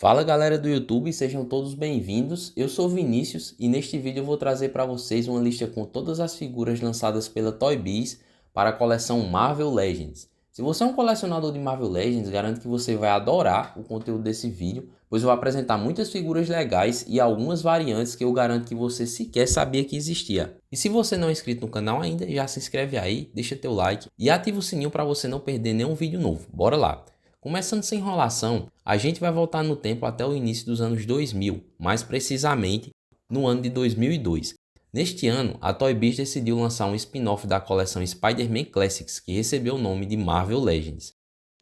Fala galera do YouTube, sejam todos bem-vindos. Eu sou Vinícius e neste vídeo eu vou trazer para vocês uma lista com todas as figuras lançadas pela Toy Biz para a coleção Marvel Legends. Se você é um colecionador de Marvel Legends, garanto que você vai adorar o conteúdo desse vídeo, pois eu vou apresentar muitas figuras legais e algumas variantes que eu garanto que você sequer sabia que existia. E se você não é inscrito no canal ainda, já se inscreve aí, deixa teu like e ativa o sininho para você não perder nenhum vídeo novo. Bora lá! Começando sem enrolação, a gente vai voltar no tempo até o início dos anos 2000, mais precisamente no ano de 2002. Neste ano, a Toy Biz decidiu lançar um spin-off da coleção Spider-Man Classics, que recebeu o nome de Marvel Legends.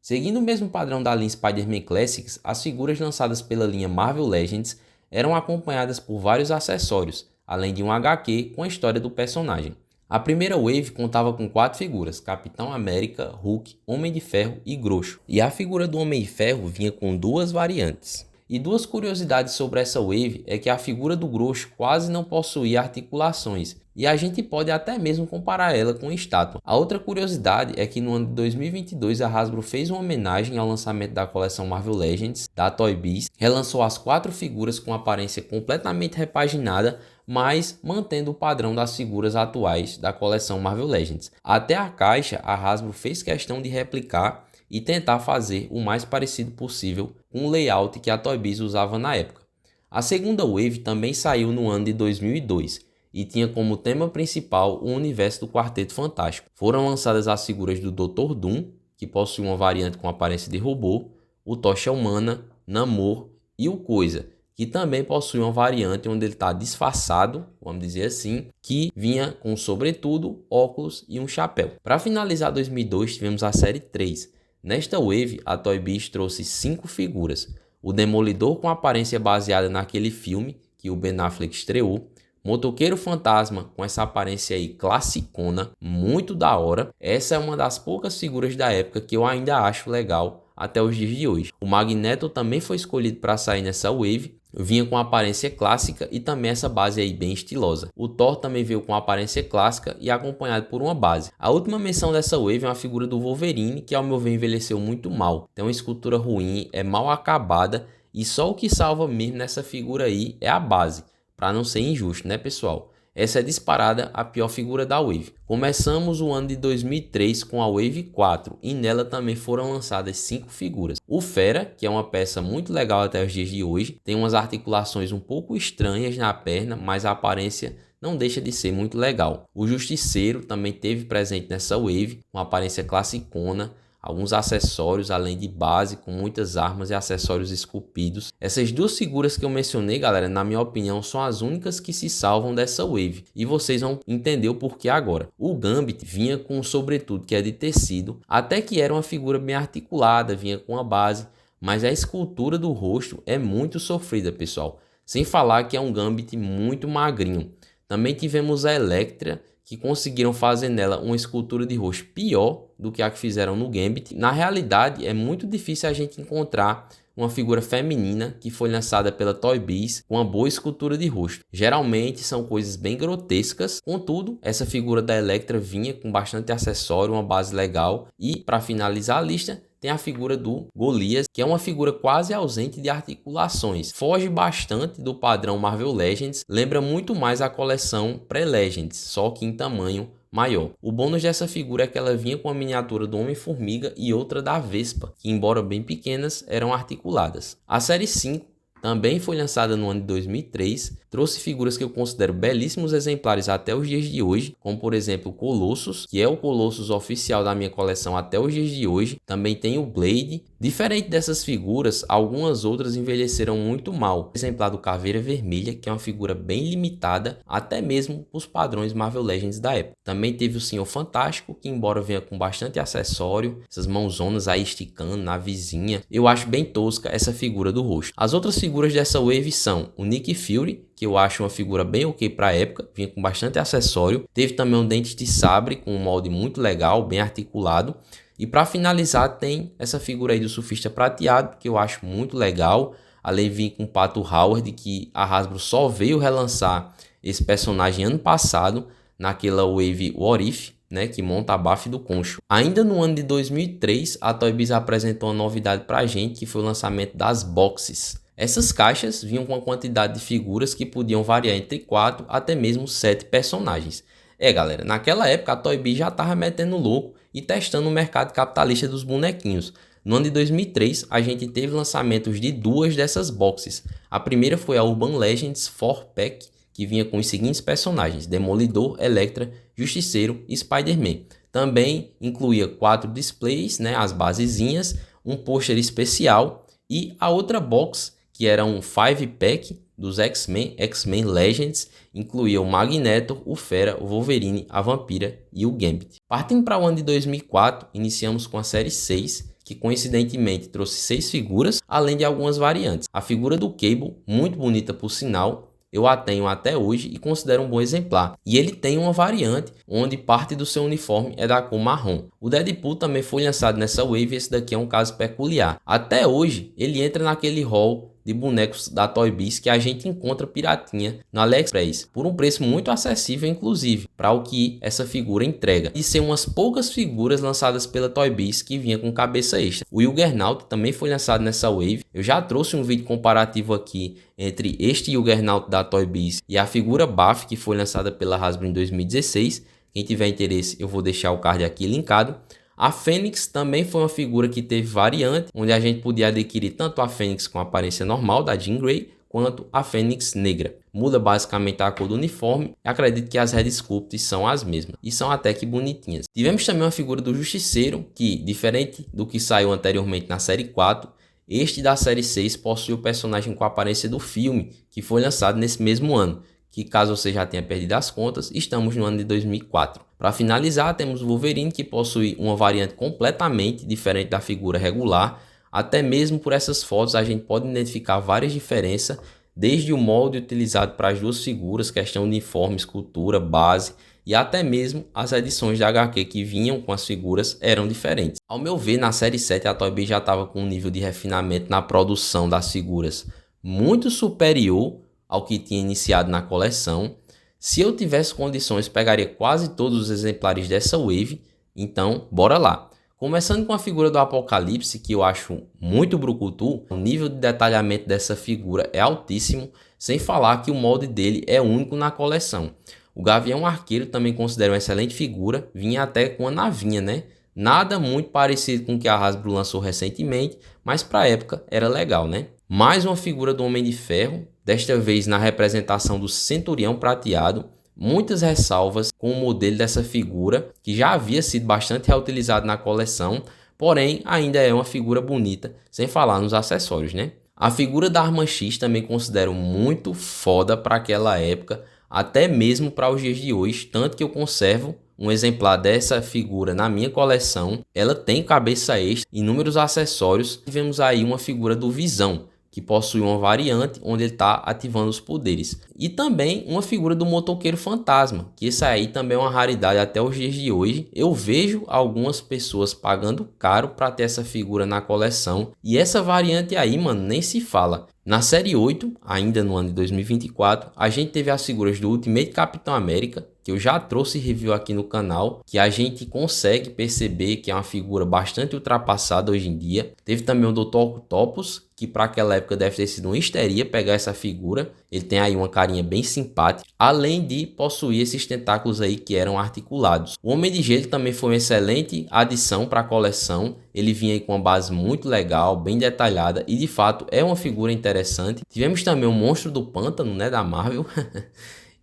Seguindo o mesmo padrão da linha Spider-Man Classics, as figuras lançadas pela linha Marvel Legends eram acompanhadas por vários acessórios, além de um HQ com a história do personagem. A primeira wave contava com 4 figuras, Capitão América, Hulk, Homem de Ferro e Groxo. E a figura do Homem de Ferro vinha com 2 variantes. E 2 curiosidades sobre essa wave é que a figura do Groxo quase não possuía articulações, e a gente pode até mesmo comparar ela com estátua. A outra curiosidade é que no ano de 2022 a Hasbro fez uma homenagem ao lançamento da coleção Marvel Legends da Toy Biz, relançou as 4 figuras com aparência completamente repaginada, mas mantendo o padrão das figuras atuais da coleção Marvel Legends. Até a caixa a Hasbro fez questão de replicar e tentar fazer o mais parecido possível com o layout que a Toy Biz usava na época. A segunda wave também saiu no ano de 2002 e tinha como tema principal o universo do Quarteto Fantástico. Foram lançadas as figuras do Dr. Doom, que possui uma variante com aparência de robô, o Tocha Humana, Namor e o Coisa, que também possui uma variante onde ele está disfarçado, vamos dizer assim, que vinha com sobretudo, óculos e um chapéu. Para finalizar 2002 tivemos a série 3. Nesta wave, a Toy Biz trouxe 5 figuras. O Demolidor com aparência baseada naquele filme que o Ben Affleck estreou. Motoqueiro Fantasma com essa aparência aí classicona, muito da hora. Essa é uma das poucas figuras da época que eu ainda acho legal até os dias de hoje. O Magneto também foi escolhido para sair nessa wave. Vinha com aparência clássica e também essa base aí bem estilosa. O Thor também veio com aparência clássica e acompanhado por uma base. A última menção dessa wave é uma figura do Wolverine, que ao meu ver envelheceu muito mal. Tem uma escultura ruim, é mal acabada e só o que salva mesmo nessa figura aí é a base, para não ser injusto, né pessoal? Essa é disparada a pior figura da Wave. Começamos o ano de 2003 com a Wave 4 e nela também foram lançadas 5 figuras. O Fera, que é uma peça muito legal até os dias de hoje, tem umas articulações um pouco estranhas na perna, mas a aparência não deixa de ser muito legal. O Justiceiro também teve presente nessa Wave, com aparência classicona, alguns acessórios além de base com muitas armas e acessórios esculpidos. Essas 2 figuras que eu mencionei, galera, na minha opinião são as únicas que se salvam dessa wave e vocês vão entender o porquê agora. O Gambit vinha com um sobretudo que é de tecido, até que era uma figura bem articulada, vinha com a base, mas a escultura do rosto é muito sofrida, pessoal, sem falar que é um Gambit muito magrinho. Também tivemos a Elektra, que conseguiram fazer nela uma escultura de rosto pior do que a que fizeram no Gambit. Na realidade, é muito difícil a gente encontrar uma figura feminina que foi lançada pela Toy Biz com uma boa escultura de rosto. Geralmente são coisas bem grotescas, contudo, essa figura da Elektra vinha com bastante acessório, uma base legal e, para finalizar a lista, tem a figura do Golias, que é uma figura quase ausente de articulações. Foge bastante do padrão Marvel Legends, lembra muito mais a coleção Pré-Legends, só que em tamanho maior. O bônus dessa figura é que ela vinha com a miniatura do Homem-Formiga e outra da Vespa, que embora bem pequenas, eram articuladas. A série 5 também foi lançada no ano de 2003, trouxe figuras que eu considero belíssimos exemplares até os dias de hoje, como por exemplo o Colossus, que é o Colossus oficial da minha coleção até os dias de hoje. Também tem o Blade. Diferente dessas figuras, algumas outras envelheceram muito mal. O exemplar do Caveira Vermelha, que é uma figura bem limitada, até mesmo para os padrões Marvel Legends da época. Também teve o Senhor Fantástico, que embora venha com bastante acessório, essas mãozonas aí esticando na vizinha, eu acho bem tosca essa figura do rosto. As outras figuras dessa wave são o Nick Fury, que eu acho uma figura bem ok para a época, vinha com bastante acessório. Teve também um dente de sabre com um molde muito legal, bem articulado. E para finalizar tem essa figura aí do Surfista Prateado, que eu acho muito legal. Além de vir com o Pato Howard, que a Hasbro só veio relançar esse personagem ano passado, naquela wave What If, né, que monta a Buffy do Concho. Ainda no ano de 2003, a Toy Biz apresentou uma novidade pra gente, que foi o lançamento das boxes. Essas caixas vinham com uma quantidade de figuras que podiam variar entre 4 até mesmo 7 personagens. Galera, naquela época a Toy Biz já estava metendo louco e testando o mercado capitalista dos bonequinhos. No ano de 2003, a gente teve lançamentos de 2 dessas boxes. A primeira foi a Urban Legends 4-Pack, que vinha com os seguintes personagens: Demolidor, Elektra, Justiceiro e Spider-Man. Também incluía 4 displays, as basezinhas, um pôster especial e a outra box, que era um 5-Pack dos X-Men, X-Men Legends, incluía o Magneto, o Fera, o Wolverine, a Vampira e o Gambit. Partindo para o ano de 2004, iniciamos com a série 6, que coincidentemente trouxe 6 figuras, além de algumas variantes. A figura do Cable, muito bonita por sinal, eu a tenho até hoje e considero um bom exemplar. E ele tem uma variante onde parte do seu uniforme é da cor marrom. O Deadpool também foi lançado nessa wave, esse daqui é um caso peculiar. Até hoje ele entra naquele hall de bonecos da Toy Biz que a gente encontra piratinha no AliExpress, por um preço muito acessível inclusive, para o que essa figura entrega. E ser umas poucas figuras lançadas pela Toy Biz que vinha com cabeça extra. O Juggernaut também foi lançado nessa wave, eu já trouxe um vídeo comparativo aqui entre este Juggernaut da Toy Biz e a figura Baf que foi lançada pela Hasbro em 2016, quem tiver interesse eu vou deixar o card aqui linkado. A Fênix também foi uma figura que teve variante, onde a gente podia adquirir tanto a Fênix com aparência normal da Jean Grey, quanto a Fênix negra. Muda basicamente a cor do uniforme, e acredito que as Red Sculpts são as mesmas, e são até que bonitinhas. Tivemos também uma figura do Justiceiro, que, diferente do que saiu anteriormente na série 4, este da série 6 possui o personagem com a aparência do filme, que foi lançado nesse mesmo ano, que caso você já tenha perdido as contas, estamos no ano de 2004. Para finalizar, temos o Wolverine, que possui uma variante completamente diferente da figura regular. Até mesmo por essas fotos a gente pode identificar várias diferenças, desde o molde utilizado para as duas figuras, questão de uniforme, escultura, base, e até mesmo as edições da HQ que vinham com as figuras eram diferentes. Ao meu ver, na série 7 a Toy Biz já estava com um nível de refinamento na produção das figuras muito superior ao que tinha iniciado na coleção. Se eu tivesse condições, pegaria quase todos os exemplares dessa wave, então bora lá. Começando com a figura do Apocalipse, que eu acho muito brucutu, o nível de detalhamento dessa figura é altíssimo, sem falar que o molde dele é único na coleção. O Gavião Arqueiro também considero uma excelente figura, vinha até com uma navinha, Nada muito parecido com o que a Hasbro lançou recentemente, mas para a época era legal, Mais uma figura do Homem de Ferro, desta vez na representação do Centurião Prateado. Muitas ressalvas com o modelo dessa figura, que já havia sido bastante reutilizado na coleção, porém ainda é uma figura bonita, sem falar nos acessórios, A figura da Arma X também considero muito foda para aquela época, até mesmo para os dias de hoje, tanto que eu conservo um exemplar dessa figura na minha coleção. Ela tem cabeça extra, inúmeros acessórios. Tivemos aí uma figura do Visão, que possui uma variante onde ele está ativando os poderes. E também uma figura do Motoqueiro Fantasma, que esse aí também é uma raridade até os dias de hoje. Eu vejo algumas pessoas pagando caro para ter essa figura na coleção. E essa variante aí, mano, nem se fala. Na série 8, ainda no ano de 2024, a gente teve as figuras do Ultimate Capitão América, que eu já trouxe review aqui no canal, que a gente consegue perceber que é uma figura bastante ultrapassada hoje em dia. Teve também o Dr. Octopus, que para aquela época deve ter sido uma histeria pegar essa figura. Ele tem aí uma carinha bem simpática, além de possuir esses tentáculos aí que eram articulados. O Homem de Gelo também foi uma excelente adição para a coleção. Ele vinha aí com uma base muito legal, bem detalhada, e de fato é uma figura interessante. Tivemos também o Monstro do Pântano, da Marvel,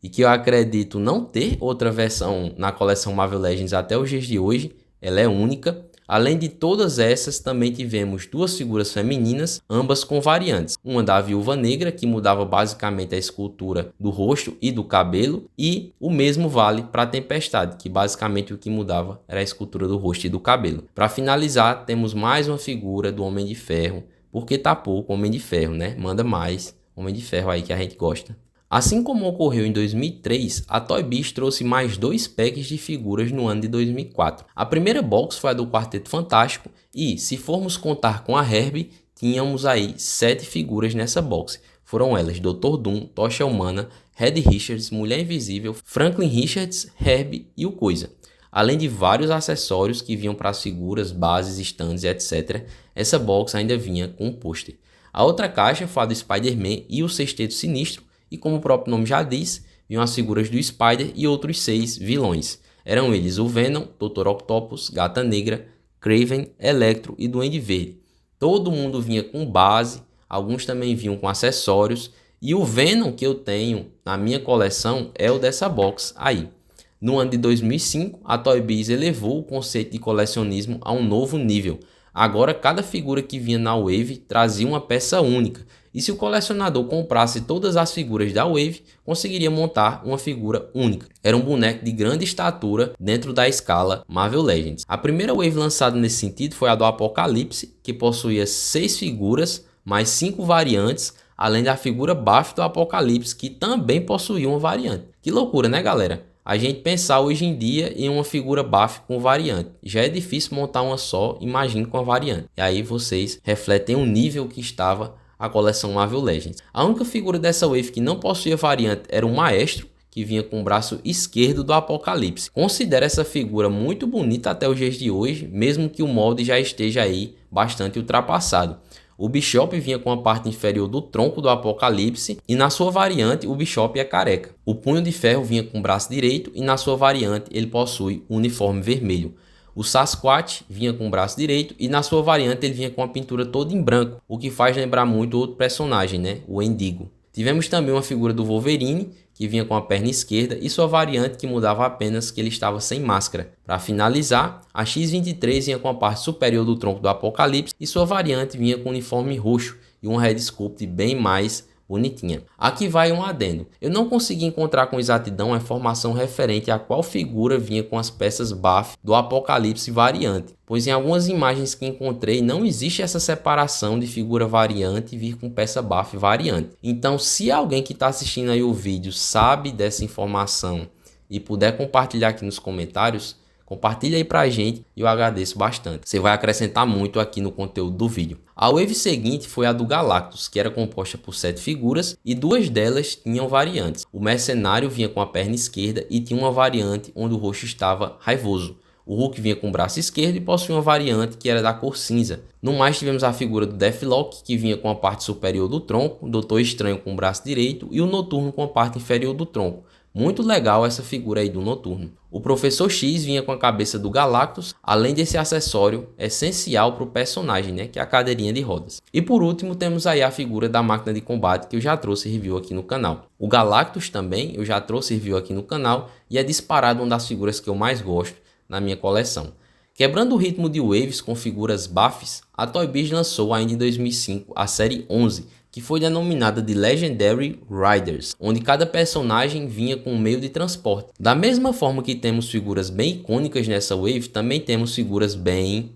e que eu acredito não ter outra versão na coleção Marvel Legends até os dias de hoje. Ela é única. Além de todas essas, também tivemos 2 figuras femininas, ambas com variantes. Uma da Viúva Negra, que mudava basicamente a escultura do rosto e do cabelo, e o mesmo vale para a Tempestade, que basicamente o que mudava era a escultura do rosto e do cabelo. Para finalizar, temos mais uma figura do Homem de Ferro, porque tá pouco Homem de Ferro, Manda mais Homem de Ferro aí que a gente gosta. Assim como ocorreu em 2003, a Toy Biz trouxe mais 2 packs de figuras no ano de 2004. A primeira box foi a do Quarteto Fantástico e, se formos contar com a Herbie, tínhamos aí 7 figuras nessa box. Foram elas Dr. Doom, Tocha Humana, Red Richards, Mulher Invisível, Franklin Richards, Herbie e o Coisa. Além de vários acessórios que vinham para as figuras, bases, stands, etc. Essa box ainda vinha com um pôster. A outra caixa foi a do Spider-Man e o Sexteto Sinistro, e como o próprio nome já diz, vinham as figuras do Spider e outros 6 vilões. Eram eles o Venom, Dr. Octopus, Gata Negra, Kraven, Electro e Duende Verde. Todo mundo vinha com base, alguns também vinham com acessórios, e o Venom que eu tenho na minha coleção é o dessa box aí. No ano de 2005, a Toy Biz elevou o conceito de colecionismo a um novo nível. Agora, cada figura que vinha na Wave trazia uma peça única, e se o colecionador comprasse todas as figuras da Wave, conseguiria montar uma figura única. Era um boneco de grande estatura dentro da escala Marvel Legends. A primeira Wave lançada nesse sentido foi a do Apocalipse, que possuía 6 figuras, mais 5 variantes, além da figura Baf do Apocalipse, que também possuía uma variante. Que loucura, né, galera? A gente pensar hoje em dia em uma figura Baf com variante. Já é difícil montar uma só, imagine com a variante. E aí vocês refletem o nível que estava a coleção Marvel Legends. A única figura dessa Wave que não possuía variante era o Maestro, que vinha com o braço esquerdo do Apocalipse. Considero essa figura muito bonita até os dias de hoje, mesmo que o molde já esteja aí bastante ultrapassado. O Bishop vinha com a parte inferior do tronco do Apocalipse e na sua variante o Bishop é careca. O Punho de Ferro vinha com o braço direito e na sua variante ele possui um uniforme vermelho. O Sasquatch vinha com o braço direito e na sua variante ele vinha com a pintura toda em branco, o que faz lembrar muito outro personagem, né? O Endigo. Tivemos também uma figura do Wolverine, que vinha com a perna esquerda e sua variante que mudava apenas que ele estava sem máscara. Para finalizar, a X-23 vinha com a parte superior do tronco do Apocalipse e sua variante vinha com um uniforme roxo e um head sculpt bem mais bonitinha. Aqui vai um adendo. Eu não consegui encontrar com exatidão a informação referente a qual figura vinha com as peças Baf do Apocalipse variante, pois em algumas imagens que encontrei não existe essa separação de figura variante vir com peça Baf variante. Então, se alguém que está assistindo aí o vídeo sabe dessa informação e puder compartilhar aqui nos comentários, compartilha aí pra gente e eu agradeço bastante. Você vai acrescentar muito aqui no conteúdo do vídeo. A Wave seguinte foi a do Galactus, que era composta por 7 figuras e 2 delas tinham variantes. O Mercenário vinha com a perna esquerda e tinha uma variante onde o rosto estava raivoso. O Hulk vinha com o braço esquerdo e possuía uma variante que era da cor cinza. No mais tivemos a figura do Deathlock, que vinha com a parte superior do tronco, o Doutor Estranho com o braço direito e o Noturno com a parte inferior do tronco. Muito legal essa figura aí do Noturno. O Professor X vinha com a cabeça do Galactus, além desse acessório essencial para o personagem, né, que é a cadeirinha de rodas. E por último temos aí a figura da máquina de combate que eu já trouxe review aqui no canal. O Galactus também eu já trouxe review aqui no canal e é disparado uma das figuras que eu mais gosto na minha coleção. Quebrando o ritmo de Waves com figuras Bafs, a Toy Biz lançou ainda em 2005 a série 11, que foi denominada de Legendary Riders, onde cada personagem vinha com um meio de transporte. Da mesma forma que temos figuras bem icônicas nessa Wave, também temos figuras bem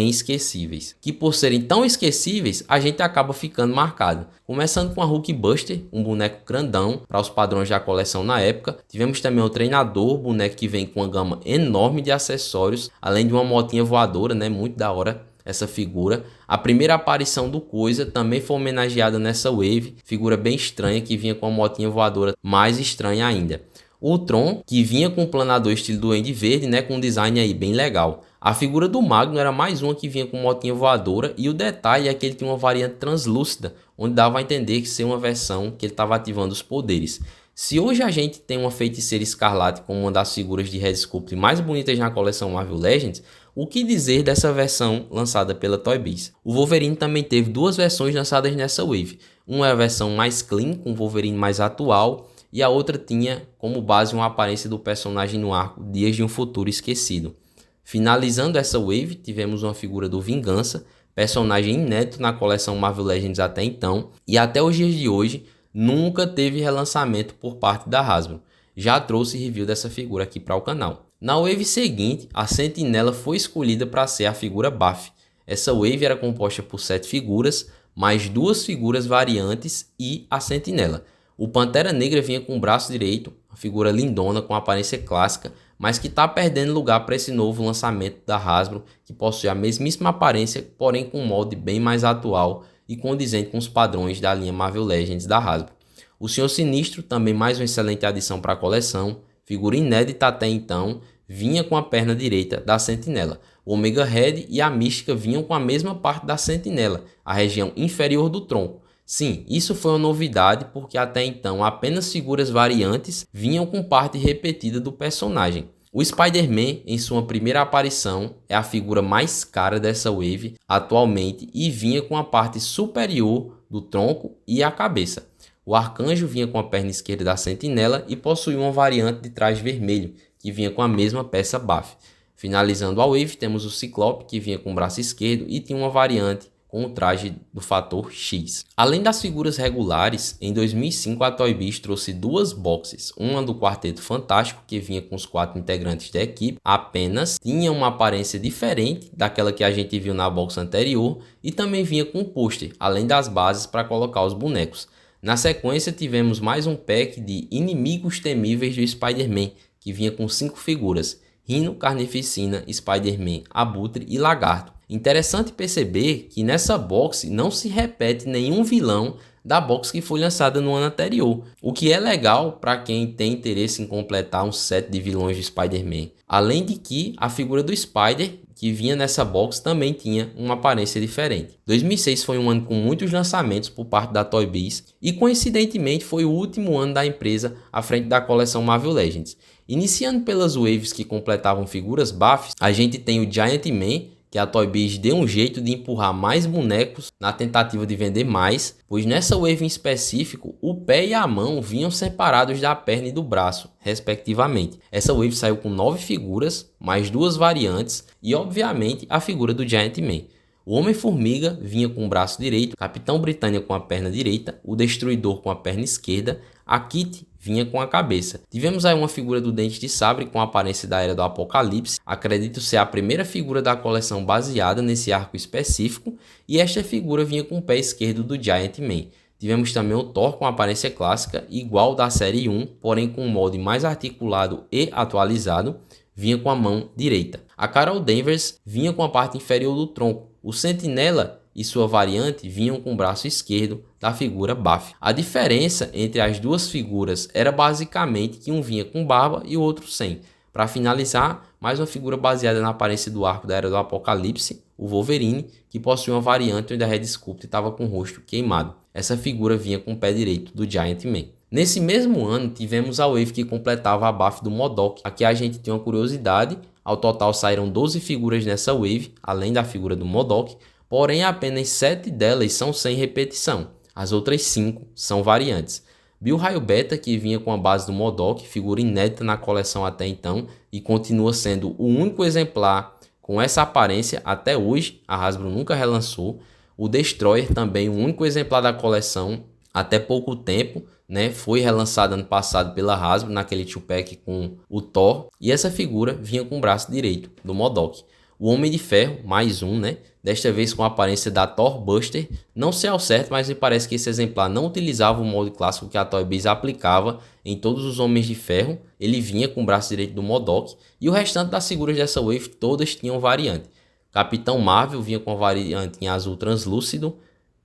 esquecíveis, que por serem tão esquecíveis, a gente acaba ficando marcado. Começando com a Hulkbuster, um boneco grandão para os padrões da coleção na época. Tivemos também o Treinador, boneco que vem com uma gama enorme de acessórios, além de uma motinha voadora, né, muito da hora essa figura. A primeira aparição do Coisa também foi homenageada nessa Wave, figura bem estranha que vinha com uma motinha voadora mais estranha ainda. O Tron, que vinha com um planador estilo Duende Verde, né, com um design aí bem legal. A figura do Magno era mais uma que vinha com motinha voadora e o detalhe é que ele tinha uma variante translúcida, onde dava a entender que ser uma versão que ele estava ativando os poderes. Se hoje a gente tem uma Feiticeira Escarlate como uma das figuras de Red Sculpt mais bonitas na coleção Marvel Legends, o que dizer dessa versão lançada pela Toy Biz? O Wolverine também teve 2 versões lançadas nessa Wave. Uma é a versão mais clean, com o Wolverine mais atual, e a outra tinha como base uma aparência do personagem no arco Dias de um Futuro Esquecido. Finalizando essa Wave, tivemos uma figura do Vingança, personagem inédito na coleção Marvel Legends até então, e até os dias de hoje nunca teve relançamento por parte da Hasbro. Já trouxe review dessa figura aqui para o canal. Na Wave seguinte, a Sentinela foi escolhida para ser a figura Baf. Essa Wave era composta por 7 figuras, mais 2 figuras variantes e a Sentinela. O Pantera Negra vinha com o braço direito, uma figura lindona com aparência clássica, mas que está perdendo lugar para esse novo lançamento da Hasbro, que possui a mesmíssima aparência, porém com um molde bem mais atual e condizente com os padrões da linha Marvel Legends da Hasbro. O Senhor Sinistro, também mais uma excelente adição para a coleção, figura inédita até então, vinha com a perna direita da Sentinela. O Omega Red e a Mística vinham com a mesma parte da Sentinela, a região inferior do tronco. Sim, isso foi uma novidade porque até então apenas figuras variantes vinham com parte repetida do personagem. O Spider-Man, em sua primeira aparição, é a figura mais cara dessa wave atualmente e vinha com a parte superior do tronco e a cabeça. O Arcanjo vinha com a perna esquerda da Sentinela e possuía uma variante de traje vermelho, que vinha com a mesma peça buff. Finalizando a wave, temos o Ciclope, que vinha com o braço esquerdo e tinha uma variante com o traje do fator X. Além das figuras regulares, em 2005 a Toy Biz trouxe duas boxes, uma do Quarteto Fantástico, que vinha com os 4 integrantes da equipe, apenas tinha uma aparência diferente daquela que a gente viu na box anterior e também vinha com um pôster, além das bases para colocar os bonecos. Na sequência tivemos mais um pack de Inimigos Temíveis do Spider-Man, que vinha com 5 figuras, Rhino, Carnificina, Spider-Man, Abutre e Lagarto. Interessante perceber que nessa box não se repete nenhum vilão da box que foi lançada no ano anterior, o que é legal para quem tem interesse em completar um set de vilões de Spider-Man. Além de que a figura do Spider, que vinha nessa box, também tinha uma aparência diferente. 2006 foi um ano com muitos lançamentos por parte da Toy Biz e coincidentemente foi o último ano da empresa à frente da coleção Marvel Legends. Iniciando pelas waves que completavam figuras buffs, a gente tem o Giant Man, que a Toy Biz deu um jeito de empurrar mais bonecos na tentativa de vender mais, pois nessa wave em específico, o pé e a mão vinham separados da perna e do braço, respectivamente. Essa wave saiu com 9 figuras, mais 2 variantes e obviamente a figura do Giant Man. O Homem-Formiga vinha com o braço direito, Capitão Britânia com a perna direita, o Destruidor com a perna esquerda, a Kitty vinha com a cabeça. Tivemos aí uma figura do Dente de Sabre com a aparência da Era do Apocalipse, acredito ser a primeira figura da coleção baseada nesse arco específico, e esta figura vinha com o pé esquerdo do Giant Man. Tivemos também o Thor com a aparência clássica, igual da série 1, porém com um molde mais articulado e atualizado, vinha com a mão direita. A Carol Danvers vinha com a parte inferior do tronco. O Sentinela e sua variante vinham com o braço esquerdo da figura buff. A diferença entre as duas figuras era basicamente que um vinha com barba e o outro sem. Para finalizar, mais uma figura baseada na aparência do arco da Era do Apocalipse, o Wolverine, que possui uma variante onde a Red Sculpt estava com o rosto queimado. Essa figura vinha com o pé direito do Giant Man. Nesse mesmo ano, tivemos a wave que completava a buff do MODOK. Aqui a gente tem uma curiosidade, ao total saíram 12 figuras nessa wave, além da figura do MODOK, porém apenas 7 delas são sem repetição, as outras 5 são variantes. Bill Raio Beta, que vinha com a base do MODOK, figura inédita na coleção até então e continua sendo o único exemplar com essa aparência até hoje, a Hasbro nunca relançou. O Destroyer também, o único exemplar da coleção até pouco tempo, né, foi relançado ano passado pela Hasbro naquele 2-pack com o Thor, e essa figura vinha com o braço direito do MODOK. O Homem de Ferro, mais um, né? Desta vez com a aparência da Thor Buster. Não sei ao certo, mas me parece que esse exemplar não utilizava o molde clássico que a Toy Biz aplicava em todos os Homens de Ferro. Ele vinha com o braço direito do MODOK. E o restante das figuras dessa wave todas tinham variante. Capitão Marvel vinha com a variante em azul translúcido.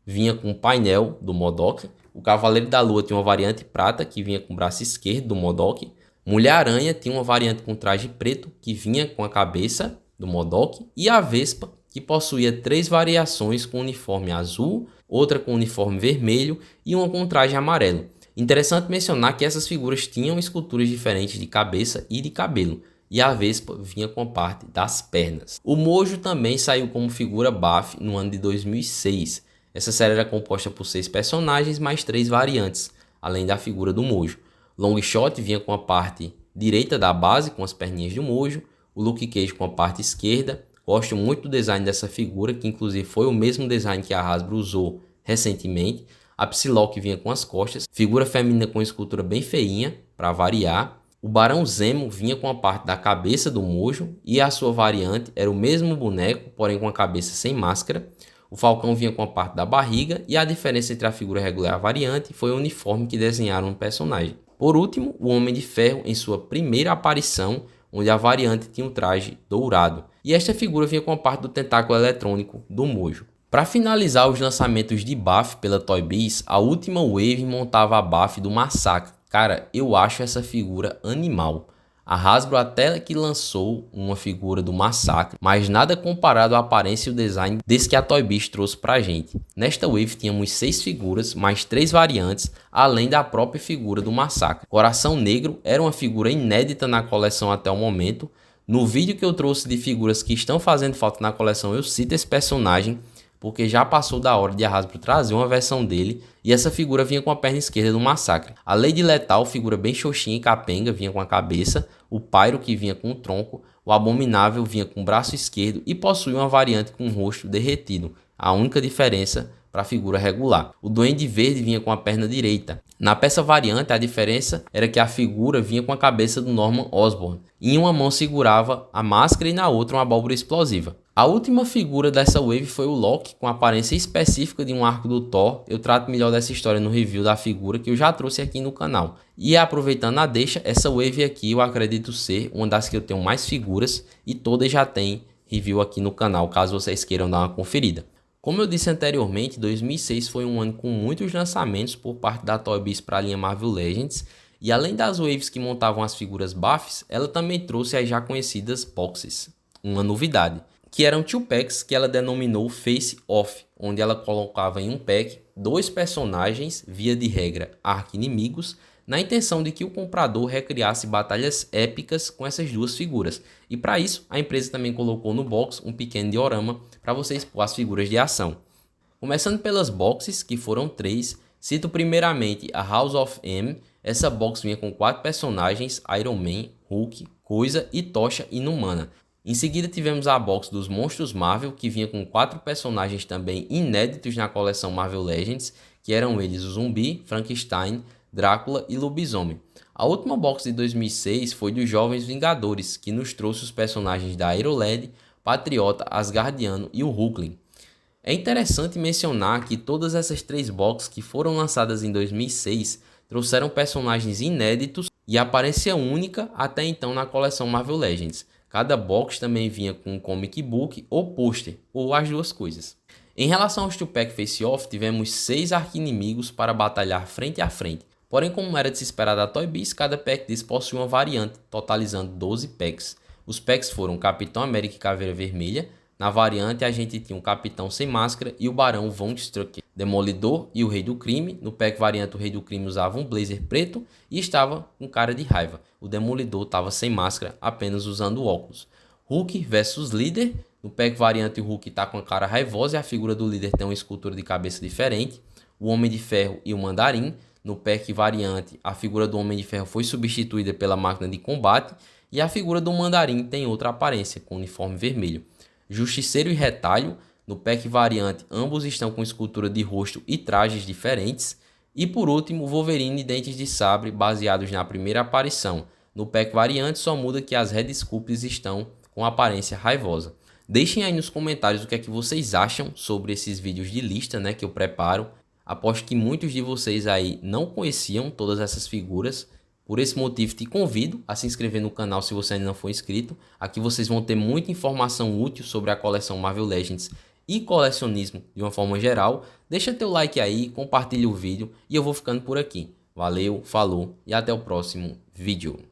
Vinha com o painel do MODOK. O Cavaleiro da Lua tinha uma variante prata, que vinha com o braço esquerdo do MODOK. Mulher-Aranha tinha uma variante com traje preto, que vinha com a cabeça do MODOK, e a Vespa, que possuía 3 variações com uniforme azul, outra com uniforme vermelho e uma com traje amarelo. Interessante mencionar que essas figuras tinham esculturas diferentes de cabeça e de cabelo, e a Vespa vinha com a parte das pernas. O Mojo também saiu como figura buff no ano de 2006. Essa série era composta por 6 personagens mais 3 variantes, além da figura do Mojo. Longshot vinha com a parte direita da base, com as perninhas do Mojo. O Luke Cage com a parte esquerda. Gosto muito do design dessa figura, que inclusive foi o mesmo design que a Hasbro usou recentemente. A Psylocke vinha com as costas. Figura feminina com escultura bem feinha, para variar. O Barão Zemo vinha com a parte da cabeça do Mojo e a sua variante era o mesmo boneco, porém com a cabeça sem máscara. O Falcão vinha com a parte da barriga e a diferença entre a figura regular e a variante foi o uniforme que desenharam no personagem. Por último, o Homem de Ferro em sua primeira aparição, onde a variante tinha um traje dourado. E esta figura vinha com a parte do tentáculo eletrônico do Mojo. Para finalizar os lançamentos de buff pela Toy Biz, a última wave montava a buff do Massacre. Cara, eu acho essa figura animal. A Hasbro até que lançou uma figura do Massacre, mas nada comparado à aparência e o design desse que a Toy Biz trouxe pra gente. Nesta wave tínhamos 6 figuras, mais 3 variantes, além da própria figura do Massacre. Coração Negro era uma figura inédita na coleção até o momento. No vídeo que eu trouxe de figuras que estão fazendo falta na coleção, eu cito esse personagem, porque já passou da hora de a Hasbro trazer uma versão dele, e essa figura vinha com a perna esquerda do Massacre. A Lady Lethal, figura bem xoxinha e capenga, vinha com a cabeça, o Pyro, que vinha com o tronco, o Abominável vinha com o braço esquerdo e possui uma variante com o rosto derretido, a única diferença para a figura regular. O Duende Verde vinha com a perna direita. Na peça variante, a diferença era que a figura vinha com a cabeça do Norman Osborn. Em uma mão segurava a máscara e na outra uma abóbora explosiva. A última figura dessa wave foi o Loki, com a aparência específica de um arco do Thor. Eu trato melhor dessa história no review da figura que eu já trouxe aqui no canal. E aproveitando a deixa, essa wave aqui eu acredito ser uma das que eu tenho mais figuras e todas já tem review aqui no canal, caso vocês queiram dar uma conferida. Como eu disse anteriormente, 2006 foi um ano com muitos lançamentos por parte da Toy Biz para a linha Marvel Legends, e além das waves que montavam as figuras buffs, ela também trouxe as já conhecidas boxes, uma novidade, que eram 2 packs que ela denominou Face Off, onde ela colocava em um pack 2 personagens, via de regra arqui-inimigos, na intenção de que o comprador recriasse batalhas épicas com essas 2 figuras. E para isso, a empresa também colocou no box um pequeno diorama para você expor as figuras de ação. Começando pelas boxes, que foram 3, cito primeiramente a House of M. Essa box vinha com 4 personagens, Iron Man, Hulk, Coisa e Tocha Inumana. Em seguida tivemos a box dos Monstros Marvel, que vinha com 4 personagens também inéditos na coleção Marvel Legends, que eram eles o Zumbi, Frankenstein, Drácula e Lobisomem. A última box de 2006 foi dos Jovens Vingadores, que nos trouxe os personagens da Aeroled, Patriota, Asgardiano e o Hulkling. É interessante mencionar que todas essas 3 boxes que foram lançadas em 2006 trouxeram personagens inéditos e aparência única até então na coleção Marvel Legends. Cada box também vinha com um comic book ou pôster, ou as 2 coisas. Em relação aos 2 pack Face Off, tivemos 6 arqui-inimigos para batalhar frente a frente. Porém, como era de se esperar da Toy Biz, cada pack desse possui uma variante, totalizando 12 packs. Os packs foram Capitão América e Caveira Vermelha. Na variante, a gente tinha um Capitão Sem Máscara e o Barão Von Strucker. Demolidor e o Rei do Crime. No pack variante, o Rei do Crime usava um blazer preto e estava com cara de raiva. O Demolidor estava sem máscara, apenas usando óculos. Hulk versus Líder. No pack variante, o Hulk está com a cara raivosa e a figura do líder tem uma escultura de cabeça diferente. O Homem de Ferro e o Mandarim. No pack variante, a figura do Homem de Ferro foi substituída pela máquina de combate e a figura do Mandarim tem outra aparência, com uniforme vermelho. Justiceiro e Retalho, no pack variante, ambos estão com escultura de rosto e trajes diferentes. E por último, Wolverine e Dentes de Sabre, baseados na primeira aparição. No pack variante, só muda que as Red Sculpts estão com aparência raivosa. Deixem aí nos comentários o que é que vocês acham sobre esses vídeos de lista, que eu preparo. Aposto que muitos de vocês aí não conheciam todas essas figuras. Por esse motivo, te convido a se inscrever no canal se você ainda não for inscrito. Aqui vocês vão ter muita informação útil sobre a coleção Marvel Legends e colecionismo de uma forma geral. Deixa teu like aí, compartilha o vídeo e eu vou ficando por aqui. Valeu, falou e até o próximo vídeo.